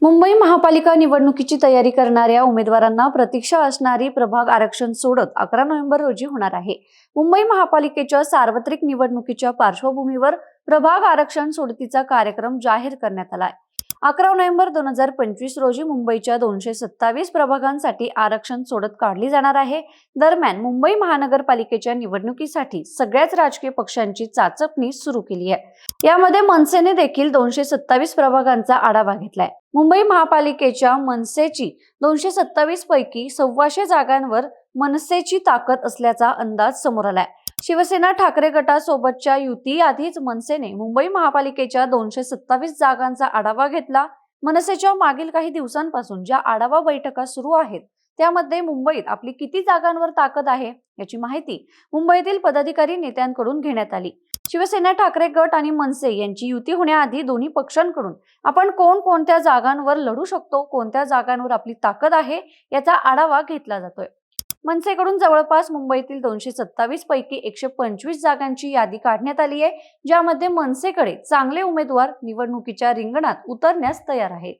मुंबई महापालिका निवडणुकीची तयारी करणाऱ्या उमेदवारांना प्रतीक्षा असणारी प्रभाग आरक्षण सोडत 11 नोव्हेंबर रोजी होणार आहे। मुंबई महापालिकेच्या सार्वत्रिक निवडणुकीच्या पार्श्वभूमीवर प्रभाग आरक्षण सोडतीचा कार्यक्रम जाहीर करण्यात आलाय। 11 नोव्हेंबर 2025 रोजी मुंबईच्या 227 प्रभागांसाठी आरक्षण सोडत काढली जाणार आहे। दरम्यान मुंबई महानगरपालिकेच्या निवडणुकीसाठी सगळ्याच राजकीय पक्षांची चाचपणी सुरू केली आहे। यामध्ये मनसेने देखील 227 प्रभागांचा आढावा घेतलाय। मुंबई महापालिकेच्या मनसेची 227 पैकी 1,400 जागांवर मनसेची ताकद असल्याचा अंदाज समोर आलाय। शिवसेना ठाकरे गटासोबतच्या युती आधीच मनसेने मुंबई महापालिकेच्या 227 जागांचा आढावा घेतला। मनसेच्या मागील काही दिवसांपासून ज्या आढावा बैठका सुरू आहेत त्यामध्ये मुंबईत आपली किती जागांवर ताकद आहे याची माहिती मुंबईतील पदाधिकारी नेत्यांकडून घेण्यात आली। शिवसेना ठाकरे गट आणि मनसे यांची युती होण्याआधी दोन्ही पक्षांकडून आपण कोणत्या जागांवर लढू शकतो, कोणत्या जागांवर आपली ताकद आहे याचा आढावा घेतला जातोय। मनसेकडून जवळपास मुंबईतील 227 पैकी 125 जागांची यादी काढण्यात आली आहे, ज्यामध्ये मनसेकडे चांगले उमेदवार निवडणुकीच्या रिंगणात उतरण्यास तयार आहेत।